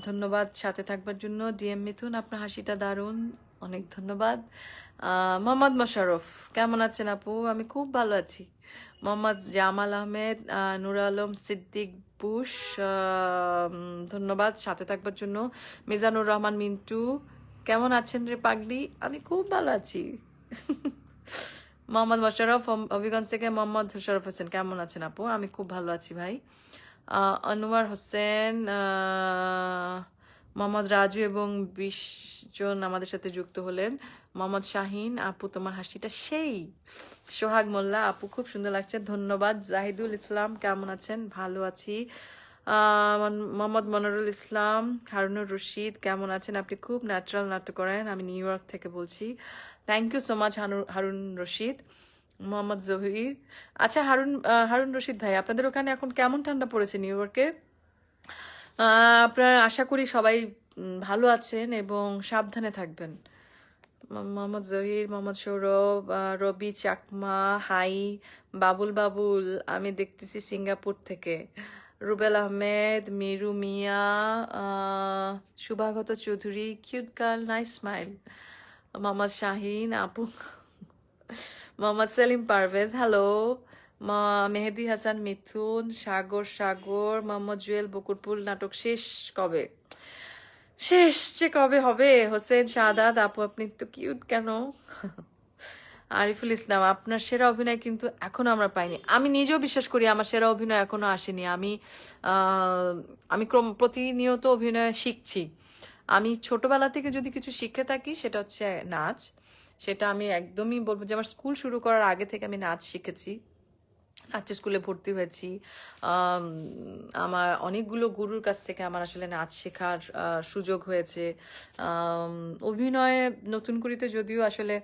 ধন্যবাদ সাথে থাকবার জন্য। ডিএম মিথুন, আপনার হাসিটা দারুণ, অনেক ধন্যবাদ। মোহাম্মদ মোশাররফ, কেমন আছেন আপু? আমি খুব ভালো আছি। মোহাম্মদ জামাল আহমেদ, নুর আলম সিদ্দিক বুশ, ধন্যবাদ সাথে থাকবার জন্য। মিজানুর রহমান মিন্টু, কেমন আছেন রে পাগলি? আমি খুব ভালো আছি। মোহাম্মদ মোশাররফ হবিগঞ্জ থেকে, মোহাম্মদ মোশাররফ হোসেন, কেমন আছেন আপু? আমি খুব ভালো আছি ভাই। আনোয়ার হোসেন, মোহাম্মদ রাজু এবং 20 জন আমাদের সাথে যুক্ত হলেন। মোহাম্মদ শাহিন, আপু তোমার হাসিটা সেই। সোহাগ মোল্লা, আপু খুব সুন্দর লাগছে, ধন্যবাদ। জাহিদুল ইসলাম, কেমন আছেন? ভালো আছি। মোহাম্মদ মনিরুল ইসলাম, হারুনুর রশিদ, কেমন আছেন আপনি? খুব ন্যাচারাল নাটক করেন, আমি নিউ ইয়র্ক থেকে বলছি। Thank you so much Harun Rashid. Mohammad Zahir, আচ্ছা হারুন রশিদ ভাই, আপনাদের ওখানে এখন কেমন ঠান্ডা পড়েছে নিউ ইয়র্কে? আপনারা আশা করি সবাই ভালো আছেন এবং সাবধানে থাকবেন। মোহাম্মদ জহির, মোহাম্মদ সৌরভ, রবি চাকমা, হাই। বাবুল, আমি দেখতেছি সিঙ্গাপুর থেকে। Rubel Ahmed, Miru Mia, Shubhagata Chowdhury, cute girl, nice smile. Mohammad Shahin আপু, মোহাম্মদ সেলিম পারভেজ, হ্যালো। মেহেদি হাসান মিথুন, সাগর, মোহাম্মদ জুয়েল, বকুলপুর নাটক শেষ কবে? শেষ যে কবে হবে? হোসেন শাহাদাত, আপু আপনি তো কিউট কেন? আরিফুল ইসলাম, আপনার সেরা অভিনয় কিন্তু এখনো আমরা পাইনি। আমি নিজেও বিশ্বাস করি আমার সেরা অভিনয় এখনো আসেনি। আমি প্রতিনিয়ত অভিনয় শিখছি। আমি ছোটবেলা থেকে যদি কিছু শিখে থাকি সেটা হচ্ছে নাচ। সেটা আমি একদমই বলবো যে আমার স্কুল শুরু করার আগে থেকে আমি নাচ শিখেছি, নাচের স্কুলে ভর্তি হয়েছি। আম, আমার অনেকগুলো গুরুর কাছ থেকে আমার আসলে নাচ শেখার সুযোগ হয়েছে। আম, অভিনয়ে নতুন করিতে যদিও আসলে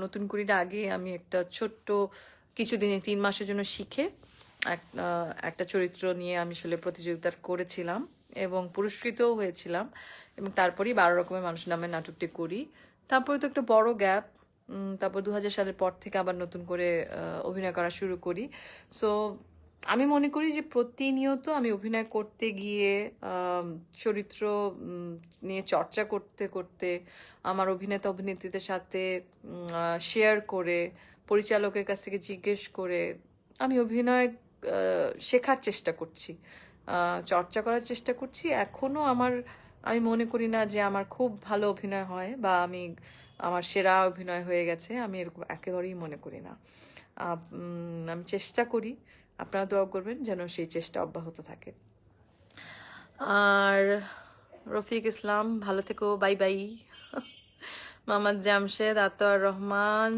নতুন করির আগে আমি একটা ছোট্ট কিছুদিনে 3 মাসের জন্য শিখে একটা চরিত্র নিয়ে আমি আসলে প্রতিযোগিতা করেছিলাম এবং পুরস্কৃতও হয়েছিলাম, এবং তারপরেই 12 রকমের মানুষ নামে নাটকটি করি। তারপরে তো একটা বড় গ্যাপ, তারপর 2000 সালের পর থেকে আবার নতুন করে অভিনয় করা শুরু করি। সো আমি মনে করি যে প্রতিনিয়ত আমি অভিনয় করতে গিয়ে চরিত্র নিয়ে চর্চা করতে করতে আমার অভিনেতা অভিনেত্রীদের সাথে শেয়ার করে পরিচালকের কাছ থেকে জিজ্ঞেস করে আমি অভিনয় শেখার চেষ্টা করছি, চর্চা করার চেষ্টা করছি। এখনো আমি মনে করি না যে আমার খুব ভালো অভিনয় হয় বা আমার সেরা অভিনয় হয়ে গেছে, আমি এরকম একেবারেই মনে করি না। আমি চেষ্টা করি, আপনারা দোয়া করবেন যেন সেই চেষ্টা অব্যাহত থাকে। আর রফিক ইসলাম ভালো থেকো, বাই বাই। মোহাম্মদ জামশেদ, আতোয়ার রহমান,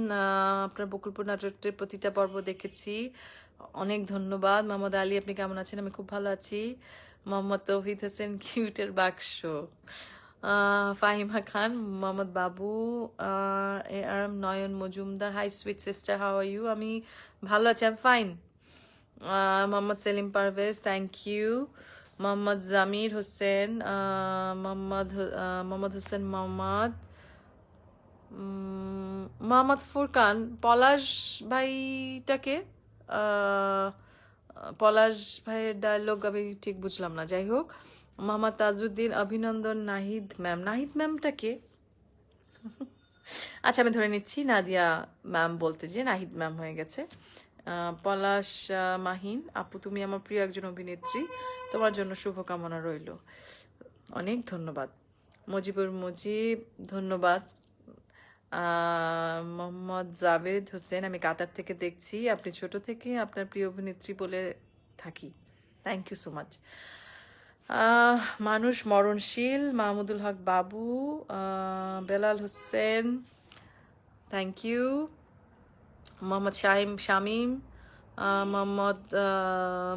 আপনার বকুলপুর নাটকটির প্রতিটা পর্ব দেখেছি, অনেক ধন্যবাদ। মোহাম্মদ আলী, আপনি কেমন আছেন? আমি খুব ভালো আছি। মোহাম্মদ তৌহিদ হোসেন, কিউটের বাক্স। ফাহিমা খান, মোহাম্মদ বাবু, আর Nayan Majumdar, hi sweet sister, how are you? আমি ভালো আছি, I am fine. Mohammad Selim Parvez, thank you. Mohammad Jamir Hossain, Mohammad Hossain Mohammad Furqan, Palash ভাইটাকে পলাশ ভাইয়ের ডায়লগ আমি ঠিক বুঝলাম না, যাই হোক। মোহাম্মদ তাজউদ্দিন, অভিনন্দন। নাহিদ ম্যামটাকে আচ্ছা আমি ধরে নিচ্ছি নাদিয়া ম্যাম বলতে, যে নাহিদ ম্যাম হয়ে গেছে। পলাশ মাহিন, আপু তুমি আমার প্রিয় একজন অভিনেত্রী, তোমার জন্য শুভকামনা রইল, অনেক ধন্যবাদ। মুজিব, ধন্যবাদ। মোহাম্মদ জাভেদ হোসেন, আমি কাতার থেকে দেখছি, আপনি ছোট থেকে আপনার প্রিয় অভিনেত্রী বলে থাকি, থ্যাংক ইউ সো মাচ। মানুষ মরণশীল, Mahmudul Haque Babu, Belal Hossain, thank you. Mohammad Shamim, Mohammad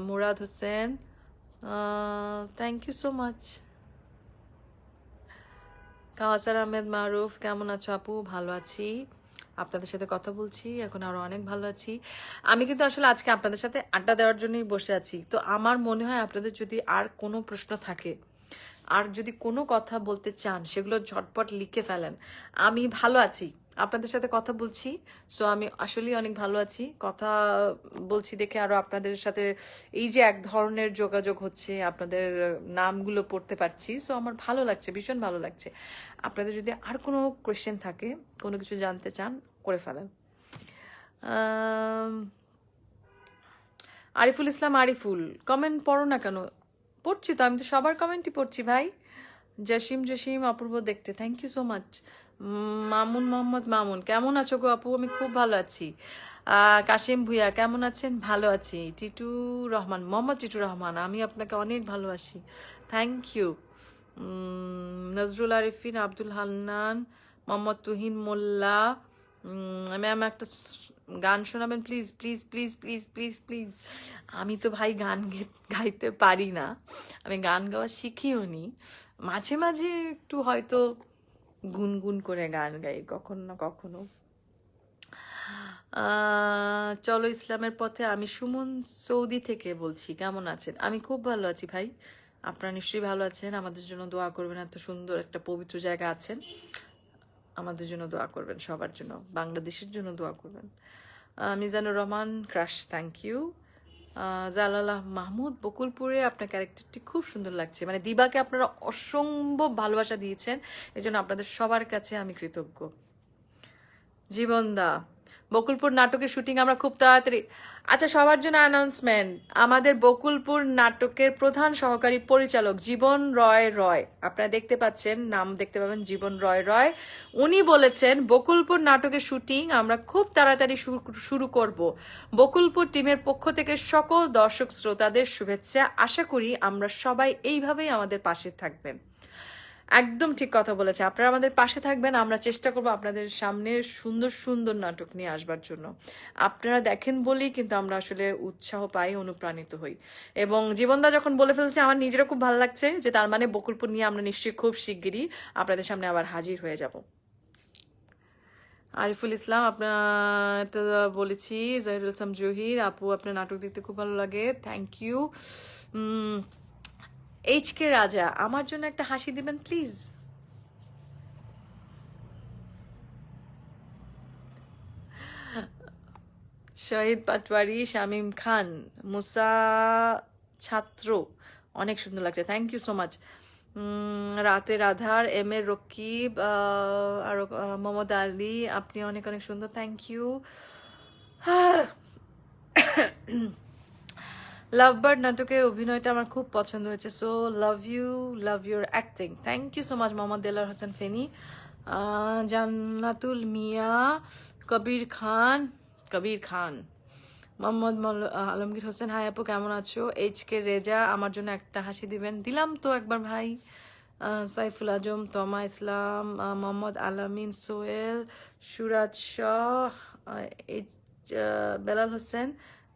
Murad Hossain, thank you so much. Kawsar Ahmed Maruf, কেমন আছো আপু? ভালো আছি, আপনাদের সাথে কথা বলছি এখন আরো অনেক ভালো আছি। আমি কিন্তু আসলে আজকে আপনাদের সাথে আড্ডা দেওয়ার জন্যই বসে আছি। তো আমার মনে হয় আপনাদের যদি আর কোনো প্রশ্ন থাকে, আর যদি কোনো কথা বলতে চান, সেগুলো ঝটপট লিখে ফেলেন। আমি ভালো আছি, আপনাদের সাথে কথা বলছি, সো আমি আসলেই অনেক ভালো আছি। কথা বলছি দেখে আরো আপনাদের সাথে এই যে এক ধরনের যোগাযোগ হচ্ছে, আপনাদের নামগুলো পড়তে পারছি, সো আমার ভালো লাগছে, ভীষণ ভালো লাগছে। আপনাদের যদি আর কোনো কোয়েশ্চেন থাকে, কোনো কিছু জানতে চান, করে ফেলেন। আরিফুল ইসলাম, আরিফুল কমেন্ট পড়ো না কেন? পড়ছি তো, আমি তো সবার কমেন্টই পড়ছি ভাই। জসিম অপূর্ব দেখতে, thank you so much. Mohammad Mamun, কেমন আছো গো আপু? আমি খুব ভালো আছি। কাশিম ভুইয়া, কেমন আছেন? ভালো আছি। মোহাম্মদ টিটু রহমান, আমি আপনাকে অনেক ভালোবাসি, thank you. Nazrul Arefin, Abdul Hannan, Mohammad Tuhin Molla, ma'am একটা গান শোনাবেন please please please please please please. আমি তো ভাই গান গাইতে পারি না, আমি গান গাওয়া শিখিও নি, মাঝে মাঝে একটু হয়তো গুনগুন করে গান গাই কখনো না কখনো। চলো ইসলামের পথে, আমি সুমন সৌদি থেকে বলছি, কেমন আছেন? আমি খুব ভালো আছি ভাই, আপনারা নিশ্চয়ই ভালো আছেন। আমাদের জন্য দোয়া করবেন, এত সুন্দর একটা পবিত্র জায়গা আছেন, আমাদের জন্য দোয়া করবেন, সবার জন্য, বাংলাদেশের জন্য দোয়া করবেন। Mizanur Rahman crush, thank you. Jalalah Mahmud, বকুলপুরে আপনার ক্যারেক্টারটি খুব সুন্দর লাগছে, মানে দিবাকে আপনারা অসম্ভব ভালোবাসা দিয়েছেন, এই জন্য আপনাদের সবার কাছে আমি কৃতজ্ঞ। জীবনদা, বকুলপুর নাটকের শুটিং আমরা খুব তাড়াতাড়ি, আচ্ছা সবার জন্য অ্যানাউন্সমেন্ট, আমাদের বকুলপুর নাটকের প্রধান সহকারী পরিচালক জীবন রয়, আপনারা দেখতে পাচ্ছেন, নাম দেখতে পাবেন, জীবন রয়, উনি বলেছেন বকুলপুর নাটকের শুটিং আমরা খুব তাড়াতাড়ি শুরু করব। বকুলপুর টিমের পক্ষ থেকে সকল দর্শক শ্রোতাদের শুভেচ্ছা, আশা করি আমরা সবাই এইভাবেই আমাদের পাশে থাকবেন। একদম ঠিক কথা বলেছে, আপনারা আমাদের পাশে থাকবেন, আমরা চেষ্টা করব আপনাদের সামনে সুন্দর সুন্দর নাটক নিয়ে আসবার জন্য। আপনারা দেখেন বলেই কিন্তু আমরা আসলে উৎসাহ পাই, অনুপ্রাণিত হই। এবং জীবনদা যখন বলে ফেলছে, আমার নিজেরও খুব ভালো লাগছে, যে তার মানে বকুলপুর নিয়ে আমরা নিশ্চয়ই খুব শিগগিরই আপনাদের সামনে আবার হাজির হয়ে যাব। আরিফুল ইসলাম, আপনার তো বলেছি। জহিরুল ইসলাম জহির, আপু আপনার নাটক দেখতে খুব ভালো লাগে, থ্যাংক ইউ। এইচকে রাজা, আমার জন্য একটা হাসি দিবেন প্লিজ। শহীদ পাটওয়ারি, শামীম খান, মুসা ছাত্র, অনেক সুন্দর লাগছে, থ্যাংক ইউ সো মাচ। রাতের আধার, এম এর রকিব, আরো মোহাম্মদ আলী, আপনি অনেক অনেক সুন্দর, থ্যাংক ইউ। লাভ বার্ড নাটকের অভিনয়টা আমার খুব পছন্দ হয়েছে, so love you, love your acting, thank you so much Mohammad Delar Hossain Feni. Jannatul Mia, Kabir Khan, Kabir Khan, Mohammad Alamgir Hossain, hi আপু কেমন আছো? এইচ কে রেজা, আমার জন্য একটা হাসি দিবেন, দিলাম তো একবার ভাই। সাইফুল আজম, তমা ইসলাম, মোহাম্মদ আলামিন, সোহেল, সুরাজ শাহ, বেলাল হোসেন,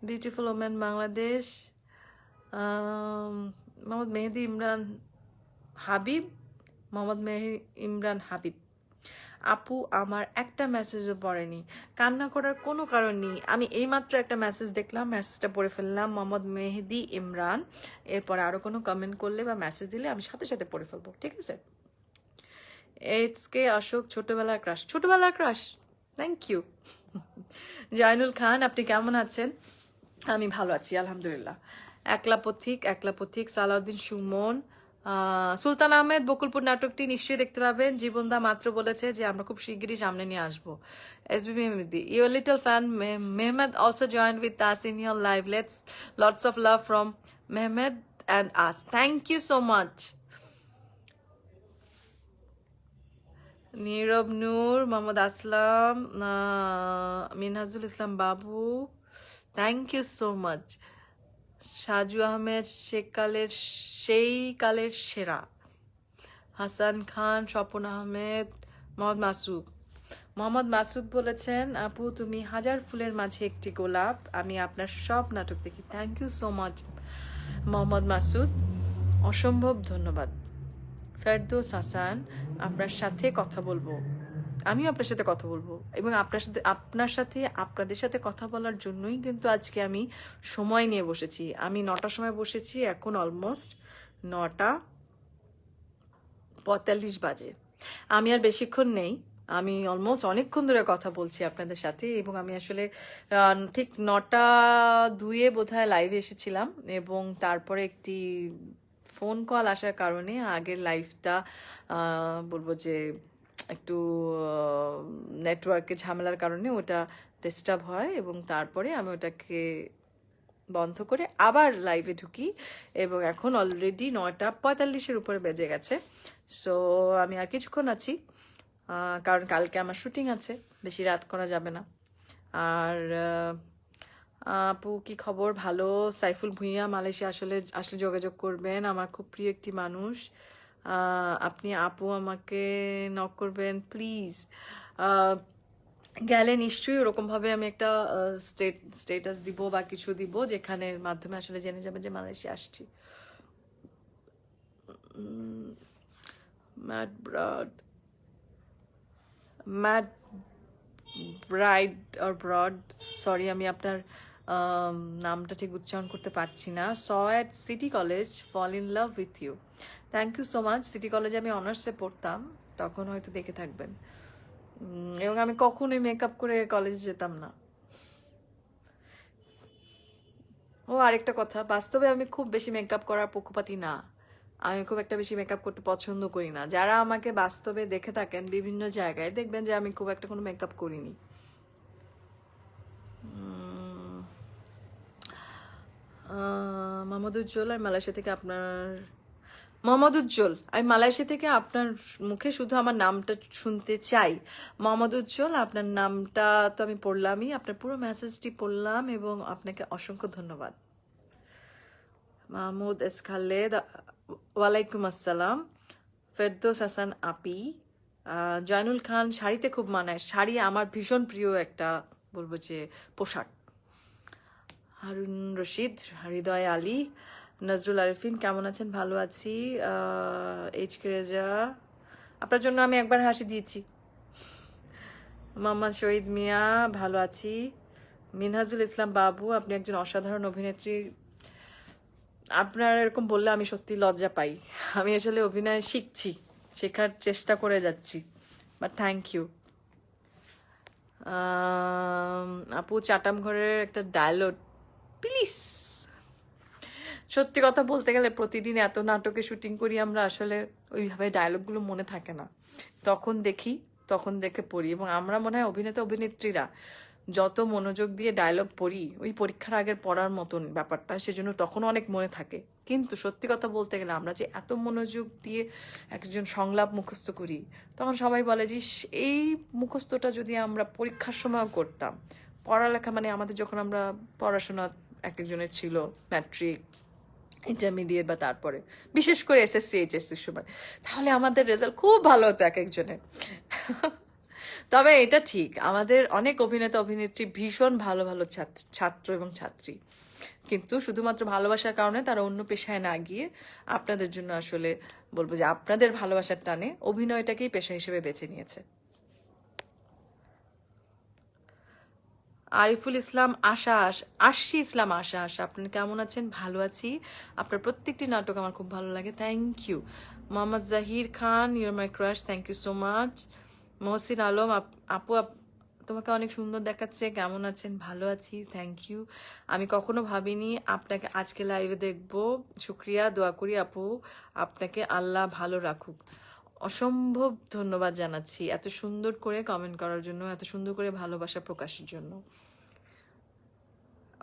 বিউটিফুল ওমেন বাংলাদেশ, মোহাম্মদ মেহেদি ইমরান হাবিব, মোহাম্মদ ইমরান হাবিব। আপু আমার একটা মেসেজও পড়েনি, কান্না করার কোনো কারণ নেই, আমি এইমাত্র একটা মেসেজ দেখলাম, মেসেজটা পড়ে ফেললাম, মোহাম্মদ মেহেদি ইমরান। এরপর আরও কোনো কমেন্ট করলে বা মেসেজ দিলে আমি সাথে সাথে পড়ে ফেলবো, ঠিক আছে? এইচ কে অশোক, ছোটবেলার ক্রাশ, ছোটবেলার ক্রাশ, থ্যাংক ইউ। জয়নুল খান, আপনি কেমন আছেন? আমি ভালো আছি আলহামদুলিল্লাহ। একলা পথিক, সালাউদ্দিন সুমন, সুলতান আহমেদ, বকুলপুর নাটকটি নিশ্চয়ই দেখতে পাবেন, জীবনদা মাত্র বলেছে যে আমরা খুব শিগগিরই সামনে নিয়ে আসবো। S B Mehmedi, your little fan Mehmed also join with us in your live, lots of love from Mehmed and us, thank you so much. Nirob Noor, Mohammad Aslam, Minhajul Islam Babu, thank you so much. Saju Ahmed, সেই কালের সেরা, হাসান খান, স্বপন আহমেদ, মোহাম্মদ মাসুদ বলেছেন, আপু তুমি হাজার ফুলের মাঝে একটি গোলাপ, আমি আপনার সব নাটক দেখি, thank you so much Mohammad Masud, অসম্ভব ধন্যবাদ। ফেরদৌস হাসান, আপনার সাথে কথা বলবো, আমিও আপনার সাথে কথা বলবো, এবং আপনাদের সাথে কথা বলার জন্যই কিন্তু আজকে আমি সময় নিয়ে বসেছি। আমি 9টার সময় বসেছি, এখন অলমোস্ট 9:45 বাজে। আমি আর বেশিক্ষণ নেই, আমি অলমোস্ট অনেকক্ষণ ধরে কথা বলছি আপনাদের সাথে, এবং আমি আসলে ঠিক 9:02 বোধহয় লাইভে এসেছিলাম, এবং তারপরে একটি ফোন কল আসার কারণে আগের লাইভটা বলবো যে একটু নেটওয়ার্কের ঝামেলার কারণে ওটা ডিস্টার্ব হয়, এবং তারপরে আমি ওটাকে বন্ধ করে আবার লাইভে ঢুকি, এবং এখন অলরেডি 9:45 উপরে বেজে গেছে। সো আমি আর কিছুক্ষণ আছি, কারণ কালকে আমার শুটিং আছে, বেশি রাত করা যাবে না। আর আপু কি খবর? ভালো। সাইফুল ভুঁইয়া, মালয়েশিয়া আসলে যোগাযোগ করবেন, আমার খুব প্রিয় একটি মানুষ, আপনি আপু আমাকে নক করবেন প্লিজ। গেলে নিশ্চয়ই ওরকমভাবে আমি একটা স্টেটাস দিব বা কিছু দিব, যেখানে মাধ্যমে আসলে জেনে যাবেন যে মালয়েশিয়া আসছি। Matt bride or broad, sorry আমি আপনার নামটা ঠিক উচ্চারণ করতে পারছি না। স at City College, fall in love with you, thank you so much. City কলেজে আমি অনার্সে পড়তাম, তখন হয়তো দেখে থাকবেন, এবং আমি কখনোই মেকআপ করে কলেজে যেতাম না। ও আরেকটা কথা, বাস্তবে আমি খুব বেশি মেকআপ করার পক্ষপাতী না, আমি খুব একটা বেশি মেকআপ করতে পছন্দ করি না। যারা আমাকে বাস্তবে দেখে থাকেন বিভিন্ন জায়গায়, দেখবেন যে আমি খুব একটা কোনো মেকআপ করিনি। মোহাম্মদ উজ্জ্বল, আমি মালয়েশিয়া থেকে আপনার মুখে শুধু আমার নামটা শুনতে চাই। মোহাম্মদ উজ্জ্বল, আপনার নামটা তো আমি পড়লামই, আপনার পুরো মেসেজটি পড়লাম, এবং আপনাকে অসংখ্য ধন্যবাদ। মাহমুদ এস খালেদ, ওয়ালাইকুম আসসালাম। ফেরদৌস হাসান আপি, জয়নুল খান, শাড়িতে খুব মানায়, শাড়ি আমার ভীষণ প্রিয় একটা বলবো যে পোশাক। হারুন রশিদ, হৃদয় আলী, নজরুল আরিফিন, কেমন আছেন? ভালো আছি। এইচ কে রেজা, আপনার জন্য আমি একবার হাসি দিয়েছি। মোহাম্মদ শহীদ মিয়া, ভালো আছি। মিনহাজুল ইসলাম বাবু, আপনি একজন অসাধারণ অভিনেত্রী, আপনার এরকম বললে আমি সত্যি লজ্জা পাই, আমি আসলে অভিনয় শিখছি, শেখার চেষ্টা করে যাচ্ছি, বাট থ্যাংক ইউ। আপু চাটাম ঘরের একটা ডায়লগ প্লিজ। সত্যি কথা বলতে গেলে প্রতিদিন এত নাটকে শুটিং করি আমরা, আসলে ওইভাবে ডায়লগগুলো মনে থাকে না। তখন দেখি, তখন দেখে পড়ি, এবং আমরা মনে হয় অভিনেতা অভিনেত্রীরা যত মনোযোগ দিয়ে ডায়লগ পড়ি, ওই পরীক্ষার আগের পড়ার মতন ব্যাপারটা, সেজন্য তখন অনেক মনে থাকে। কিন্তু সত্যি কথা বলতে গেলে আমরা যে এত মনোযোগ দিয়ে একজন সংলাপ মুখস্থ করি, তখন সবাই বলে যে এই মুখস্থটা যদি আমরা পরীক্ষার সময়ও করতাম, পড়ালেখা মানে আমাদের যখন আমরা পড়াশোনা এক একজনের ছিল ম্যাট্রিক, ইন্টারমিডিয়েট বা তারপরে বিশেষ করে এসএসসি এইচএসসির সময়, তাহলে আমাদের রেজাল্ট খুব ভালো হতো এক একজনের। তবে এটা ঠিক, আমাদের অনেক অভিনেতা অভিনেত্রী ভীষণ ভালো ভালো ছাত্র এবং ছাত্রী, কিন্তু শুধুমাত্র ভালোবাসার কারণে তারা অন্য পেশায় না গিয়ে আপনাদের জন্য আসলে বলবো যে আপনাদের ভালোবাসার টানে অভিনয়টাকেই পেশা হিসেবে বেছে নিয়েছে। আরিফুল ইসলাম আশা আশি ইসলাম আশা আপনি কেমন আছেন? ভালো আছি, আপনার প্রত্যেকটি নাটক আমার খুব ভালো লাগে, thank you. Mohammad Zahir Khan, your my crush, thank you so much. Mohsin Alam, আপু তোমাকে অনেক সুন্দর দেখাচ্ছে, কেমন আছেন? ভালো আছি, থ্যাংক ইউ। আমি কখনো ভাবিনি আপনাকে আজকে লাইভে দেখবো, শুক্রিয়া, দোয়া করি আপু আপনাকে আল্লাহ ভালো রাখুক। অসম্ভব ধন্যবাদ জানাচ্ছি এত সুন্দর করে কমেন্ট করার জন্য, এত সুন্দর করে ভালোবাসা প্রকাশের জন্য।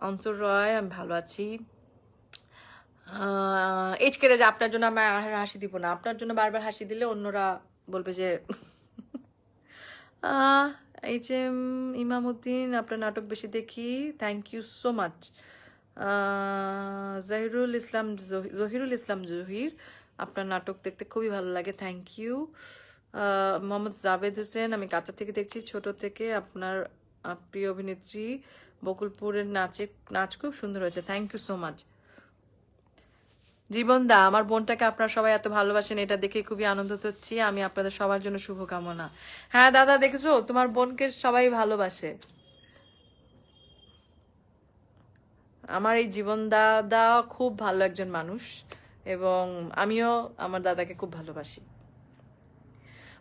অন্তর রয়, আমি ভালো আছি। কেটে যে আপনার জন্য আমি আর হাসি দিব না, আপনার জন্য বারবার হাসি দিলে অন্যরা বলবে যে ইমামউদ্দিন, আপনার নাটক বেশি দেখি, thank you so much. Zahirul Islam Zahir, আপনার নাটক দেখতে খুবই ভালো লাগে, থ্যাংক ইউ। মোহাম্মদ জাভেদ হোসেন, আমি কাতার থেকে দেখছি, ছোট থেকে আপনার প্রিয় অভিনেত্রী, বকুলপুরের নাচ খুব সুন্দর হয়েছে, থ্যাংক ইউ সো মাচ। জীবন দা, আমার বোনটাকে আপনারা সবাই এত ভালোবাসেন, এটা দেখে খুবই আনন্দিত হচ্ছি, আমি আপনাদের সবার জন্য শুভকামনা। হ্যাঁ দাদা, দেখেছো তোমার বোনকে সবাই ভালোবাসে। আমার এই জীবন দাদা খুব ভালো একজন মানুষ, এবং আমিও আমার দাদাকে খুব ভালোবাসি।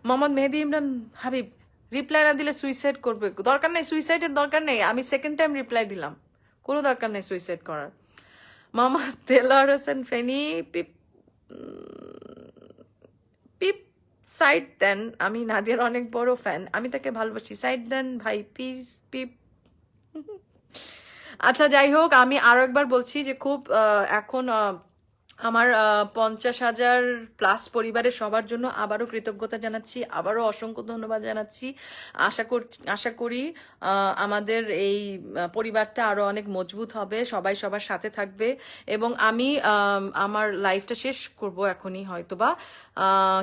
মোহাম্মদ মেহেদি ইমরান হাবিব, রিপ্লাই না দিলে সুইসাইড করবে, দরকার নেই সুইসাইডের, দরকার নেই, আমি সেকেন্ড টাইম রিপ্লাই দিলাম, কোনো দরকার নেই সুইসাইড করার। মোহাম্মদ তেলার হোসেন ফেনি, পিপ পিপ সাইড দেন, আমি নাদিয়ার অনেক বড় ফ্যান, আমি তাকে ভালোবাসি, সাইড দেন ভাই পিস পিপ। আচ্ছা যাই হোক, আমি আরো একবার বলছি যে খুব এখন আমার 50,000 প্লাস পরিবারের সবার জন্য আবারও কৃতজ্ঞতা জানাচ্ছি, আবারও অসংখ্য ধন্যবাদ জানাচ্ছি। আশা করি আমাদের এই পরিবারটা আরো অনেক মজবুত হবে, সবাই সবার সাথে থাকবে, এবং আমি আমার লাইফটা শেষ করব এখনই হয়তোবা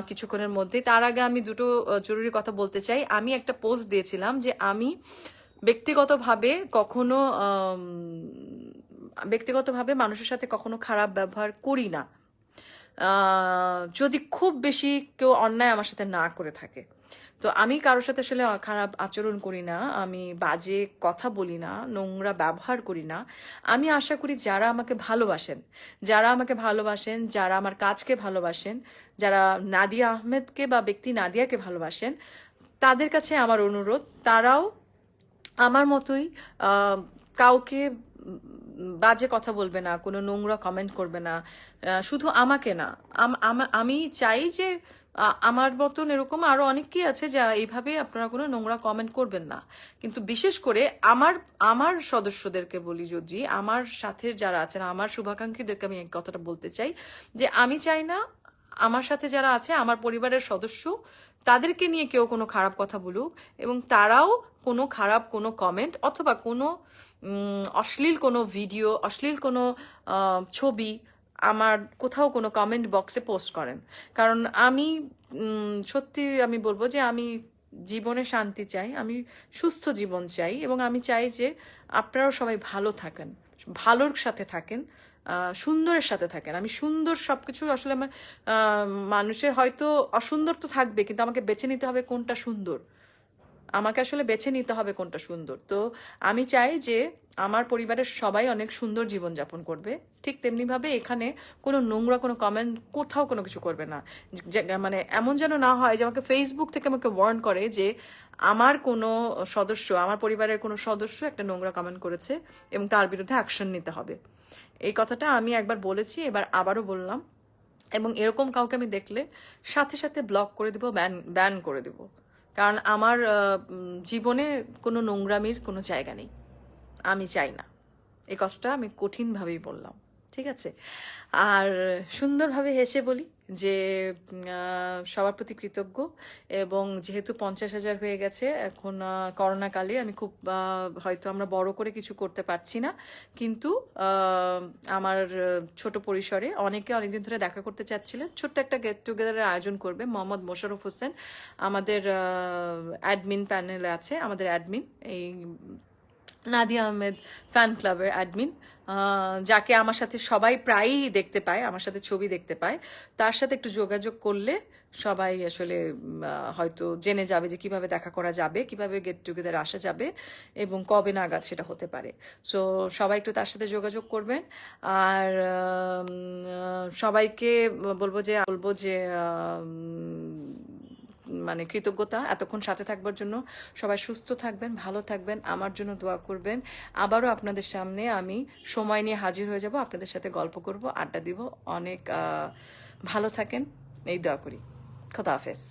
কিছুক্ষণের মধ্যে। তার আগে আমি দুটো জরুরি কথা বলতে চাই। আমি একটা পোস্ট দিয়েছিলাম যে আমি ব্যক্তিগতভাবে মানুষের সাথে কখনো খারাপ ব্যবহার করি না, যদি খুব বেশি কেউ অন্যায় আমার সাথে না করে থাকে। তো আমি কারোর সাথে আসলে খারাপ আচরণ করি না, আমি বাজে কথা বলি না, নোংরা ব্যবহার করি না। আমি আশা করি যারা আমাকে ভালোবাসেন, যারা আমার কাজকে ভালোবাসেন, যারা নাদিয়া আহমেদকে বা ব্যক্তি নাদিয়াকে ভালোবাসেন, তাদের কাছে আমার অনুরোধ, তারাও আমার মতোই কাউকে বাজে কথা বলবে না, কোনো নোংরা কমেন্ট করবে না। শুধু আমাকে না, আমি চাই যে আমার মতন এরকম আরো অনেকেই আছে যারা এইভাবে আপনারা কোনো নোংরা কমেন্ট করবেন না। কিন্তু বিশেষ করে আমার সদস্যদেরকে বলি, যদি আমার সাথে যারা আছেন, আমার শুভাকাঙ্ক্ষীদেরকে আমি এই কথাটা বলতে চাই যে আমি চাই না আমার সাথে যারা আছে, আমার পরিবারের সদস্য, তাদেরকে নিয়ে কেউ কোনো খারাপ কথা বলুক, এবং তারাও কোনো খারাপ কোনো কমেন্ট অথবা কোনো অশ্লীল কোনো ভিডিও, অশ্লীল কোনো ছবি আমার কোথাও কোনো কমেন্ট বক্সে পোস্ট করেন। কারণ আমি সত্যি আমি বলবো যে আমি জীবনে শান্তি চাই, আমি সুস্থ জীবন চাই, এবং আমি চাই যে আপনারাও সবাই ভালো থাকেন, ভালোর সাথে থাকেন, সুন্দরের সাথে থাকেন। আমি সুন্দর সবকিছু আসলে আমার মানুষের হয়তো অসুন্দর তো থাকবে, কিন্তু আমাকে বেছে নিতে হবে কোনটা সুন্দর, আমাকে আসলে বেছে নিতে হবে কোনটা সুন্দর। তো আমি চাই যে আমার পরিবারের সবাই অনেক সুন্দর জীবনযাপন করবে, ঠিক তেমনিভাবে এখানে কোনো নোংরা কোনো কমেন্ট কোথাও কোনো কিছু করবে না। মানে এমন যেন না হয় যে আমাকে ফেসবুক থেকে আমাকে ওয়ার্ন করে যে আমার কোনো সদস্য, আমার পরিবারের কোনো সদস্য একটা নোংরা কমেন্ট করেছে এবং তার বিরুদ্ধে অ্যাকশন নিতে হবে। এই কথাটা আমি একবার বলেছি, এবার আবারও বললাম। এবং এরকম কাউকে আমি দেখলে সাথে সাথে ব্লক করে দিব, ব্যান করে দিব। কারণ আমার জীবনে কোনো নোংরামির কোনো জায়গা নেই, আমি চাই না। এই কথাটা আমি কঠিনভাবেই বললাম, ঠিক আছে? আর সুন্দরভাবে হেসে বলি যে সবার প্রতি কৃতজ্ঞ। এবং যেহেতু 50,000 হয়ে গেছে এখন, করোনাকালে আমি খুব হয়তো আমরা বড় করে কিছু করতে পারছি না, কিন্তু আমার ছোট পরিসরে অনেকে অনেকদিন ধরে দেখা করতে চাচ্ছিলেন, ছোট্ট একটা গেট টুগেদারের আয়োজন করবে মোহাম্মদ মোশাররফ হোসেন, আমাদের অ্যাডমিন প্যানেলে আছে, আমাদের অ্যাডমিন এই নাদিয়া আহমেদ ফ্যান ক্লাবের অ্যাডমিন, যাকে আমার সাথে সবাই প্রায়ই দেখতে পায়, আমার সাথে ছবি দেখতে পায়। তার সাথে একটু যোগাযোগ করলে সবাই আসলে হয়তো জেনে যাবে যে কিভাবে দেখা করা যাবে, কিভাবে গেট টুগেদার আসা যাবে এবং কবে নাগাদ সেটা হতে পারে। সো সবাই একটু তার সাথে যোগাযোগ করবেন। আর সবাইকে বলবো যে মানে কৃতজ্ঞতা এতক্ষণ সাথে থাকবার জন্য। সবাই সুস্থ থাকবেন, ভালো থাকবেন, আমার জন্য দোয়া করবেন। আবারও আপনাদের সামনে আমি সময় নিয়ে হাজির হয়ে যাব, আপনাদের সাথে গল্প করব, আড্ডা দিব। অনেক ভালো থাকেন এই দোয়া করি। খোদা হাফেজ।